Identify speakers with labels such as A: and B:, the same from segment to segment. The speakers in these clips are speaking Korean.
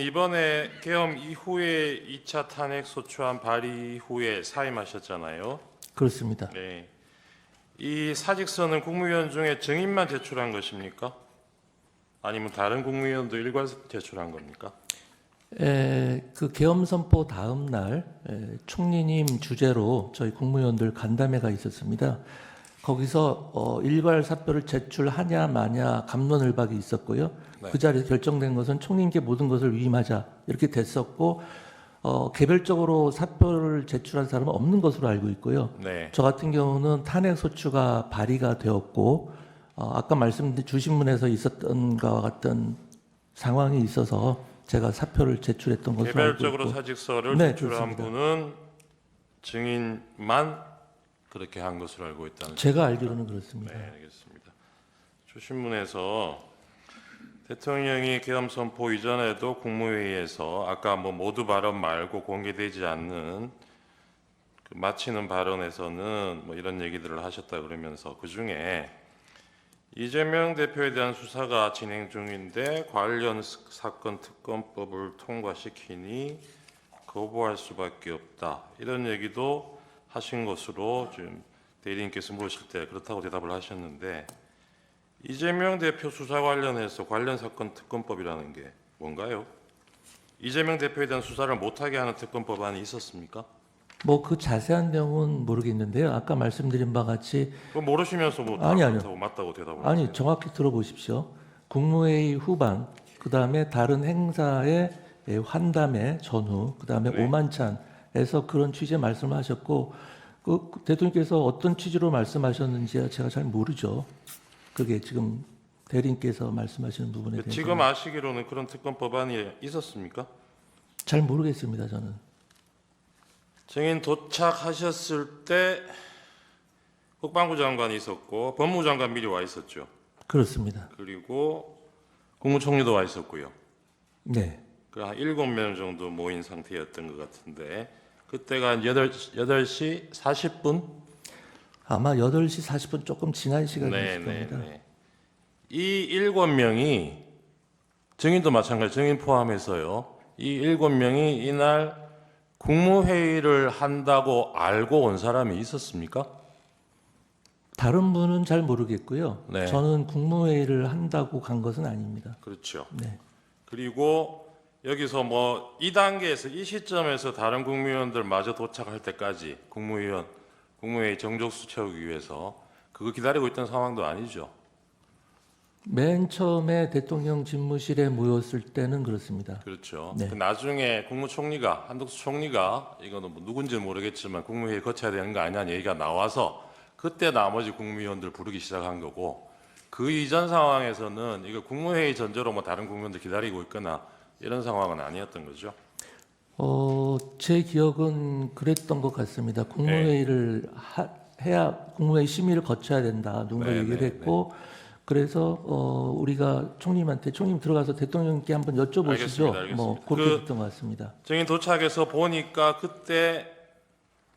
A: 이번에 계엄 이후에 2차 탄핵 소추안 발의 이후에 사임하셨잖아요.
B: 그렇습니다.
A: 네. 이 사직서는 국무위원 중에 증인만 제출한 것입니까? 아니면 다른 국무위원도 일괄 제출한 겁니까?
B: 그 계엄 선포 다음 날 총리님 주재로 저희 국무위원들 간담회가 있었습니다. 거기서 일괄 사표를 제출하냐 마냐 갑론을박이 있었고요.
A: 네.
B: 그 자리에서 결정된 것은 총리님께 모든 것을 위임하자 이렇게 됐었고 개별적으로 사표를 제출한 사람은 없는 것으로 알고 있고요.
A: 네.
B: 저 같은 경우는 탄핵 소추가 발의가 되었고 아까 말씀드린 주신문에서 있었던 것과 같은 상황이 있어서 제가 사표를 제출했던 것으로 알고
A: 개별적으로
B: 있고
A: 사직서를
B: 네,
A: 제출한
B: 그렇습니다.
A: 분은 증인만 그렇게 한 것으로 알고 있다는
B: 제가 알기로는 그렇습니다.
A: 네, 알겠습니다. 주신문에서 대통령이 계엄 선포 이전에도 국무회의에서 아까 모두 발언 말고 공개되지 않는 그 마치는 발언에서는 이런 얘기들을 하셨다 그러면서 그 중에 이재명 대표에 대한 수사가 진행 중인데 관련 사건 특검법을 통과시키니 거부할 수밖에 없다 이런 얘기도 하신 것으로 지금 대리인께서 물으실 때 그렇다고 대답을 하셨는데 이재명 대표 수사 관련해서 관련 사건 특검법이라는 게 뭔가요? 이재명 대표에 대한 수사를 못하게 하는 특검법안이 있었습니까?
B: 그 자세한 내용은 모르겠는데요. 아까 말씀드린 바와 같이
A: 그거 모르시면서
B: 아니요.
A: 그렇다고 맞다고 대답을
B: 아니
A: 하세요.
B: 정확히 들어보십시오. 국무회의 후반 그다음에 다른 행사의 환담회 전후 그다음에
A: 네.
B: 오만찬에서 그런 취지의 말씀을 하셨고 그 대통령께서 어떤 취지로 말씀하셨는지 제가 잘 모르죠. 그게 지금 대리인께서 말씀하시는 부분에 대해서
A: 지금 아시기로는 그런 특검법안이 있었습니까?
B: 잘 모르겠습니다. 저는
A: 증인 도착하셨을 때 국방부 장관이 있었고 법무부 장관 미리 와 있었죠.
B: 그렇습니다.
A: 그리고 국무총리도 와 있었고요.
B: 네.
A: 그 한 7명 정도 모인 상태였던 것 같은데 그때가 한 8시 40분?
B: 아마 8시 40분 조금 지난 시간이었을 겁니다.
A: 이 7명이 증인도 마찬가지 증인 포함해서요. 이 7명이 이날 국무회의를 한다고 알고 온 사람이 있었습니까?
B: 다른 분은 잘 모르겠고요.
A: 네.
B: 저는 국무회의를 한다고 간 것은 아닙니다.
A: 그렇죠.
B: 네.
A: 그리고 여기서 이 단계에서 이 시점에서 다른 국무위원들 마저 도착할 때까지 국무회의 정족수 채우기 위해서 그거 기다리고 있던 상황도 아니죠.
B: 맨 처음에 대통령 집무실에 모였을 때는 그렇습니다.
A: 그렇죠.
B: 네.
A: 그 나중에 국무총리가 한덕수 총리가 이거는 누군지는 모르겠지만 국무회의 거쳐야 되는 거 아니냐는 얘기가 나와서 그때 나머지 국무위원들 부르기 시작한 거고 그 이전 상황에서는 이거 국무회의 전제로 다른 국무위원들 기다리고 있거나 이런 상황은 아니었던 거죠.
B: 제 기억은 그랬던 것 같습니다. 국무회의를 해야 국무회의 심의를 거쳐야 된다. 누군가
A: 네,
B: 얘기를
A: 네,
B: 했고 그래서 우리가 총님한테 총님 들어가서 대통령께 한번 여쭤보시죠.
A: 알겠습니다.
B: 그렇게 됐던 것 같습니다.
A: 증인 도착해서 보니까 그때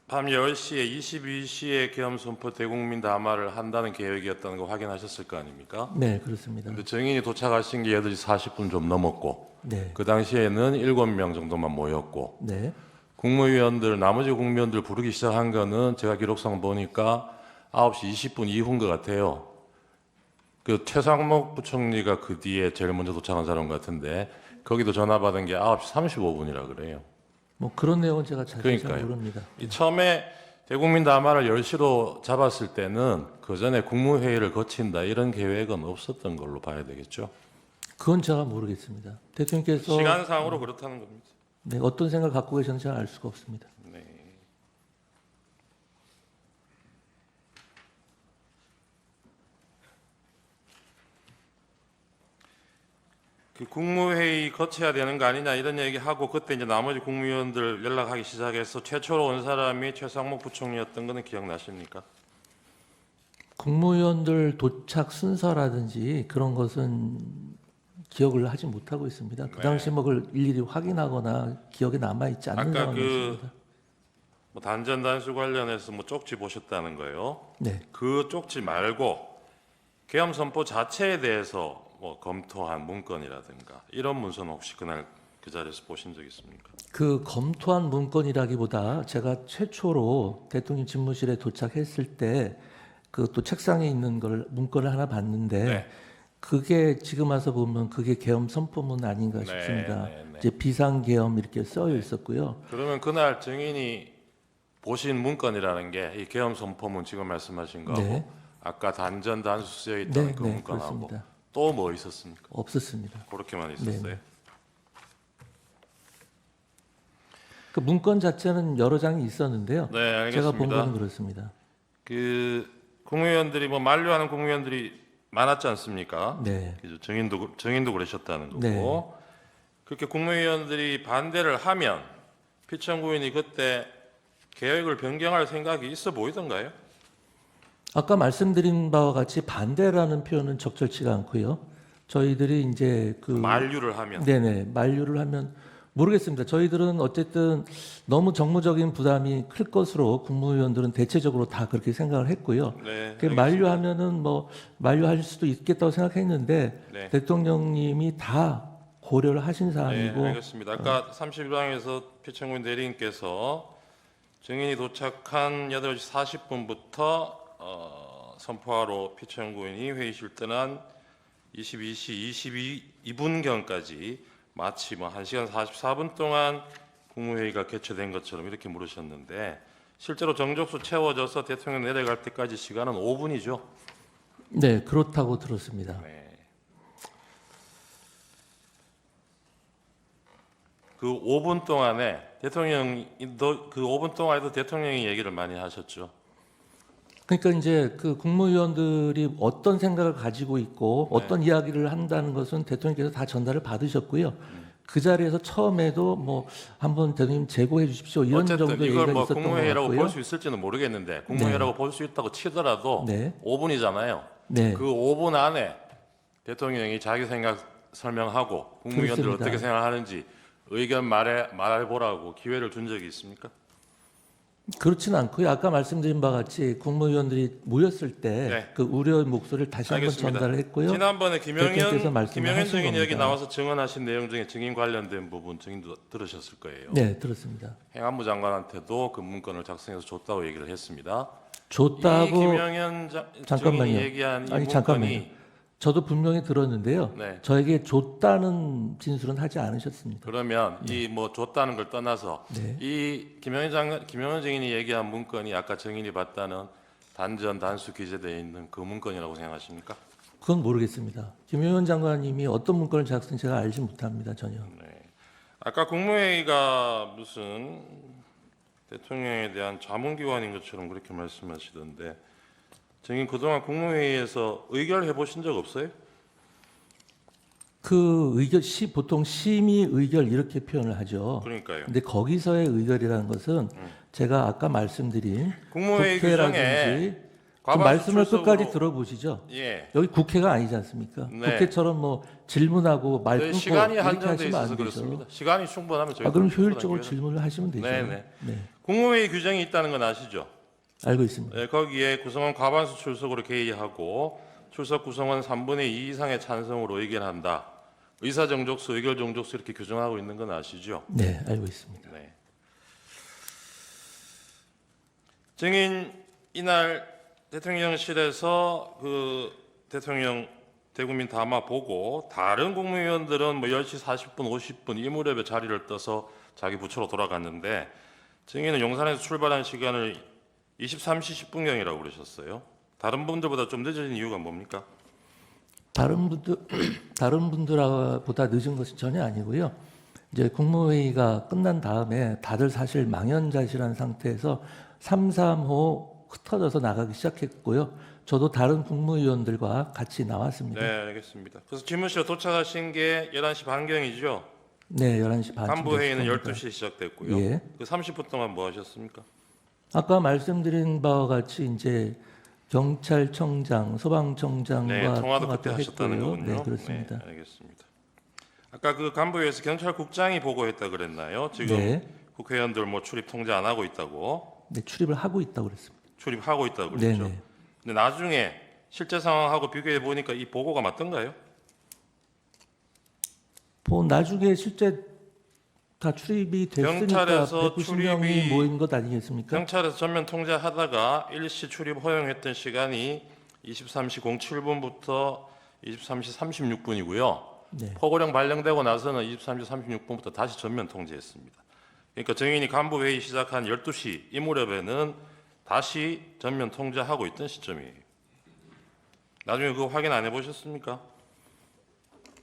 A: 밤 10시에 22시에 계엄 선포 대국민 담화를 한다는 계획이었다는 거 확인하셨을 거 아닙니까?
B: 네, 그렇습니다.
A: 근데 증인이 도착하신 게 8시 40분 좀 넘었고
B: 네,
A: 그 당시에는 7명 정도만 모였고
B: 네,
A: 나머지 국무위원들 부르기 시작한 거는 제가 기록상 보니까 9시 20분 이후인 것 같아요. 그 최상목 부총리가 그 뒤에 제일 먼저 도착한 사람 같은데 거기도 전화 받은 게 9시 35분이라 그래요.
B: 그런 내용은 제가 자세히 잘
A: 그러니까요.
B: 모릅니다.
A: 이 처음에 대국민 담화를 10시로 잡았을 때는 그 전에 국무회의를 거친다 이런 계획은 없었던 걸로 봐야 되겠죠.
B: 그건 제가 모르겠습니다. 대통령께서
A: 시간상으로 그렇다는 겁니다.
B: 네, 어떤 생각을 갖고 계셨는지 알 수가 없습니다.
A: 네. 그 국무회의 거쳐야 되는 거 아니냐 이런 얘기하고 그때 이제 나머지 국무위원들 연락하기 시작해서 최초로 온 사람이 최상목 부총리였던 거는 기억나십니까?
B: 국무위원들 도착 순서라든지 그런 것은 기억을 하지 못하고 있습니다. 그 당시 그걸 일일이 확인하거나 기억에 남아 있지 않는
A: 아까
B: 상황이었습니다.
A: 단전 단수 관련해서 쪽지 보셨다는 거예요.
B: 네,
A: 그 쪽지 말고 계엄 선포 자체에 대해서 검토한 문건이라든가 이런 문서는 혹시 그날 그 자리에서 보신 적 있습니까?
B: 그 검토한 문건이라기보다 제가 최초로 대통령 집무실에 도착했을 때 그 또 책상에 있는 걸 문건을 하나 봤는데
A: 네.
B: 그게 지금 와서 보면 그게 계엄 선포문 아닌가
A: 네,
B: 싶습니다.
A: 네, 네.
B: 이제 비상계엄 이렇게 써여 있었고요.
A: 그러면 그날 증인이 보신 문건이라는 게 이 계엄 선포문 지금 말씀하신 거하고
B: 네.
A: 아까 단전 단수 쓰여 있던
B: 네,
A: 그
B: 네,
A: 문건하고
B: 그렇습니다.
A: 또 뭐 있었습니까?
B: 없었습니다.
A: 그렇게만 있었어요.
B: 네. 그 문건 자체는 여러 장이 있었는데요.
A: 네,
B: 제가 본
A: 알겠습니다.
B: 거는 그렇습니다.
A: 그 국무위원들이 뭐 만류하는 국무위원들이 많았지 않습니까?
B: 네.
A: 그죠? 증인도 그러셨다는 거고
B: 네.
A: 그렇게 국무위원들이 반대를 하면 피청구인이 그때 계획을 변경할 생각이 있어 보이던가요?
B: 아까 말씀드린 바와 같이 반대라는 표현은 적절치가 않고요. 저희들이 이제 그
A: 만류를 하면
B: 네네 만류를 하면 모르겠습니다. 저희들은 어쨌든 너무 정무적인 부담이 클 것으로 국무위원들은 대체적으로 다 그렇게 생각을 했고요.
A: 네,
B: 그 만류하면은 뭐 만류할 수도 있겠다고 생각했는데
A: 네.
B: 대통령님이 다 고려를 하신
A: 네,
B: 사안이고
A: 알겠습니다. 아까 31방에서 피청구인 대리인께서 증인이 도착한 8시 40분부터 선포하러 피청구인이 회의실 떠난 22시 22분경까지 마치 뭐 1시간 44분 동안 국무회의가 개최된 것처럼 이렇게 물으셨는데 실제로 정족수 채워져서 대통령 내려갈 때까지 시간은 5분이죠.
B: 네 그렇다고 들었습니다.
A: 네. 그 5분 동안에 대통령이 그 5분 동안에도 대통령이 얘기를 많이 하셨죠.
B: 그러니까 이제 그 국무위원들이 어떤 생각을 가지고 있고
A: 네.
B: 어떤 이야기를 한다는 것은 대통령께서 다 전달을 받으셨고요. 그 자리에서 처음에도 뭐 한번 대통령 제고해 주십시오 이런
A: 어쨌든
B: 정도
A: 이걸
B: 얘기가
A: 뭐
B: 있었던 것
A: 국무회의라고
B: 같고요.
A: 볼 수 있을지는 모르겠는데 국무회의라고 볼 수 있다고 치더라도
B: 네.
A: 5분이잖아요.
B: 네.
A: 그 5분 안에 대통령이 자기 생각 설명하고 국무위원들
B: 그렇습니다.
A: 어떻게 생각하는지 의견 말해보라고 기회를 준 적이 있습니까?
B: 그렇지는 않고요. 아까 말씀드린 바와 같이 국무위원들이 모였을 때
A: 네.
B: 그 우려의 목소리를 다시 한번
A: 알겠습니다.
B: 전달을 했고요.
A: 지난번에
B: 대통령께서 말씀을
A: 김영현
B: 하신
A: 증인이 여기
B: 겁니다.
A: 나와서 증언하신 내용 중에 증인 관련된 부분 증인도 들으셨을 거예요.
B: 네, 들었습니다.
A: 행안부 장관한테도 그 문건을 작성해서 줬다고 얘기를 했습니다. 이
B: 줬다고
A: 김영현
B: 잠깐만요.
A: 증인이 얘기한 이
B: 아니,
A: 문건이
B: 잠깐만요. 저도 분명히 들었는데요.
A: 네.
B: 저에게 줬다는 진술은 하지 않으셨습니다.
A: 그러면 이 뭐 줬다는 걸 떠나서
B: 네.
A: 이 김영현 증인이 얘기한 문건이 아까 증인이 봤다는 단전 단수 기재되어 있는 그 문건이라고 생각하십니까?
B: 그건 모르겠습니다. 김용현 장관님이 어떤 문건을 작성했는지 제가 알지 못합니다. 전혀.
A: 네. 아까 국무회의가 무슨 대통령에 대한 자문기관인 것처럼 그렇게 말씀하시던데 증인 그동안 국무회의에서 의결해 보신 적 없어요?
B: 그 의결 보통 심의 의결 이렇게 표현을 하죠.
A: 그러니까요.
B: 근데 거기서의 의결이라는 것은 제가 아까 말씀드린
A: 국무회의 규정에
B: 국회라든지 그
A: 과반수
B: 말씀을
A: 출석으로-
B: 끝까지 들어보시죠.
A: 예.
B: 여기 국회가 아니지 않습니까?
A: 네.
B: 국회처럼 뭐 질문하고 말
A: 저희
B: 끊고
A: 시간이
B: 이렇게
A: 한정돼
B: 하시면
A: 있어서
B: 안 되죠.
A: 그렇습니다. 시간이 충분하면 저희
B: 그럼 효율적으로 질문을 하시면 되죠.
A: 네네.
B: 네,
A: 국무회의 규정이 있다는 건 아시죠?
B: 알고 있습니다.
A: 네, 거기에 구성원 과반수 출석으로 개의하고 출석 구성원 3분의 2 이상의 찬성으로 의견한다. 의사 정족수, 의결 정족수 이렇게 규정하고 있는 건 아시죠?
B: 네, 알고 있습니다.
A: 네. 증인 이날 대통령실에서 그 대통령 대국민 담화 보고 다른 국무위원들은 뭐 10시 40분, 50분 이 무렵에 자리를 떠서 자기 부처로 돌아갔는데 증인은 용산에서 출발한 시간을 23시 10분경이라고 그러셨어요. 다른 분들보다 좀 늦어진 이유가 뭡니까?
B: 다른 분들보다 늦은 것은 전혀 아니고요. 이제 국무회의가 끝난 다음에 다들 사실 망연자실한 상태에서 3~3호 흩어져서 나가기 시작했고요. 저도 다른 국무위원들과 같이 나왔습니다.
A: 네, 알겠습니다. 그래서 집무실에 도착하신 게 11시 반경이죠.
B: 네, 11시 반.
A: 간부 회의는 12시에 시작됐고요.
B: 예.
A: 그 30분 동안 뭐 하셨습니까?
B: 아까 말씀드린 바와 같이 이제 경찰청장, 소방청장과
A: 네, 통화도 그때
B: 통화도
A: 하셨다는
B: 했고요.
A: 거군요.
B: 네, 그렇습니다.
A: 네, 알겠습니다. 아까 그 간부회에서 경찰국장이 보고했다 그랬나요? 지금
B: 네.
A: 국회의원들 뭐 출입 통제 안 하고 있다고
B: 네, 출입을 하고 있다고 그랬습니다.
A: 출입하고 있다고
B: 네,
A: 그랬죠.
B: 네.
A: 근데 나중에 실제 상황하고 비교해 보니까 이 보고가 맞던가요?
B: 나중에 실제 다 출입이 됐으니까
A: 경찰에서
B: 190명이
A: 출입이-
B: 모인 것 아니겠습니까?
A: 경찰에서 전면 통제하다가 일시 출입 허용했던 시간이 23시 07분부터 23시 36분이고요.
B: 네.
A: 포고령 발령되고 나서는 23시 36분부터 다시 전면 통제했습니다. 그러니까 정인이 간부 회의 시작한 12시 이 무렵에는 다시 전면 통제하고 있던 시점이에요. 나중에 그거 확인 안 해보셨습니까?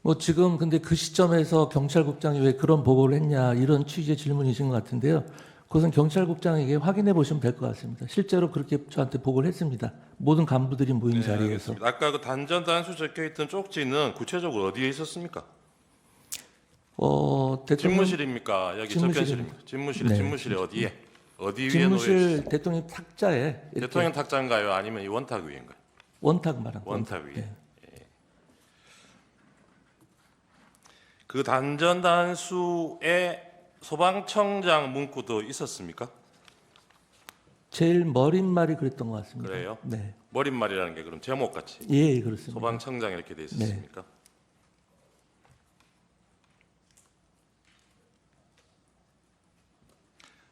B: 뭐 지금 근데 그 시점에서 경찰국장이 왜 그런 보고를 했냐 이런 취지의 질문이신 것 같은데요. 그것은 경찰국장에게 확인해 보시면 될 것 같습니다. 실제로 그렇게 저한테 보고를 했습니다. 모든 간부들이 모인 자리에서.
A: 알겠습니다. 아까 그 단전 단수 적혀있던 쪽지는 구체적으로 어디에 있었습니까?
B: 대통령
A: 집무실입니까? 여기
B: 집무실입니다.
A: 접견실입니까? 집무실에
B: 네,
A: 집무실에 어디에? 어디 위에 놓여 있어요?
B: 집무실 대통령 탁자에 이렇게
A: 대통령 탁자인가요? 아니면 이 원탁 위인가요?
B: 원탁 말한
A: 원탁 위에.
B: 네.
A: 그 단전 단수에 소방청장 문구도 있었습니까?
B: 제일 머릿말이 그랬던 것 같습니다.
A: 그래요?
B: 네,
A: 머릿말이라는 게 그럼 제목같이
B: 예, 그렇습니다.
A: 소방청장 이렇게 돼 있었습니까?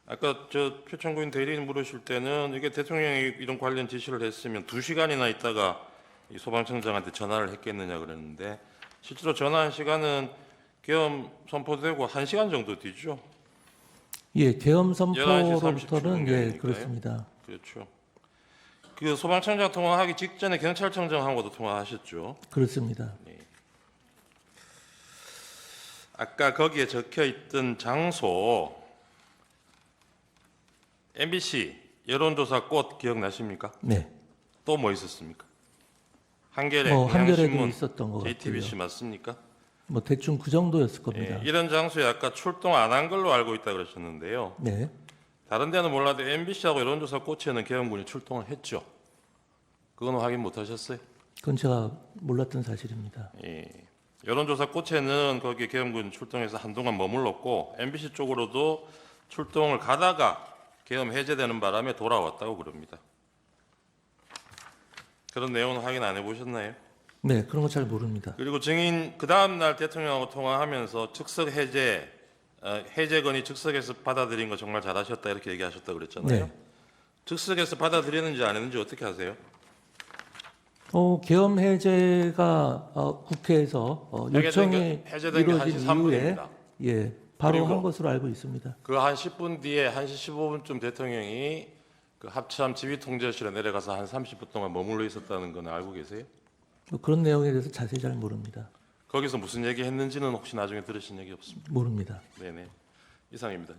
A: 아까 저 표창구인 대리인 물으실 때는 이게 대통령이 이런 관련 지시를 했으면 2시간이나 있다가 이 소방청장한테 전화를 했겠느냐 그랬는데 실제로 전화한 시간은 계엄 선포되고 1시간 정도 뒤죠.
B: 예, 계엄
A: 11시
B: 선포로부터는
A: 37분
B: 예,
A: 경이니까요.
B: 그렇습니다.
A: 그렇죠. 그 소방청장 통화하기 직전에 경찰청장하고도 통화하셨죠.
B: 그렇습니다.
A: 아까 거기에 적혀 있던 장소 MBC 여론조사 꽃 기억나십니까?
B: 네,
A: 또 뭐 있었습니까? 한겨레,
B: 한겨레도
A: 경향신문,
B: 있었던 것 같고요.
A: JTBC 맞습니까?
B: 뭐 대충 그 정도였을 겁니다.
A: 예, 이런 장소에 아까 출동 안 한 걸로 알고 있다 그러셨는데요.
B: 네,
A: 다른 데는 몰라도 MBC하고 여론조사 꽃에는 계엄군이 출동을 했죠. 그건 확인 못 하셨어요?
B: 그건 제가 몰랐던 사실입니다.
A: 예. 여론조사 꽃에는 거기 계엄군 출동해서 한동안 머물렀고 MBC 쪽으로도 출동을 가다가 계엄 해제되는 바람에 돌아왔다고 그럽니다. 그런 내용은 확인 안 해보셨나요?
B: 네, 그런 거 잘 모릅니다.
A: 그리고 증인 그 다음 날 대통령하고 통화하면서 즉석 해제 해제건이 즉석에서 받아들인 거 정말 잘하셨다 이렇게 얘기하셨다 그랬잖아요.
B: 네.
A: 즉석에서 받아들였는지 안 했는지 어떻게 아세요?
B: 계엄 해제가 국회에서 요청이
A: 해제된 게 1시
B: 이루어진
A: 3분입니다.
B: 이후에 예, 바로
A: 그리고
B: 한 것으로 알고 있습니다.
A: 그 한 10분 뒤에 1시 15분쯤 대통령이 그 합참 지휘통제실에 내려가서 한 30분 동안 머물러 있었다는 건 알고 계세요?
B: 뭐 그런 내용에 대해서 자세히 잘 모릅니다.
A: 거기서 무슨 얘기 했는지는 혹시 나중에 들으신 얘기 없습니까?
B: 모릅니다.
A: 네네. 이상입니다.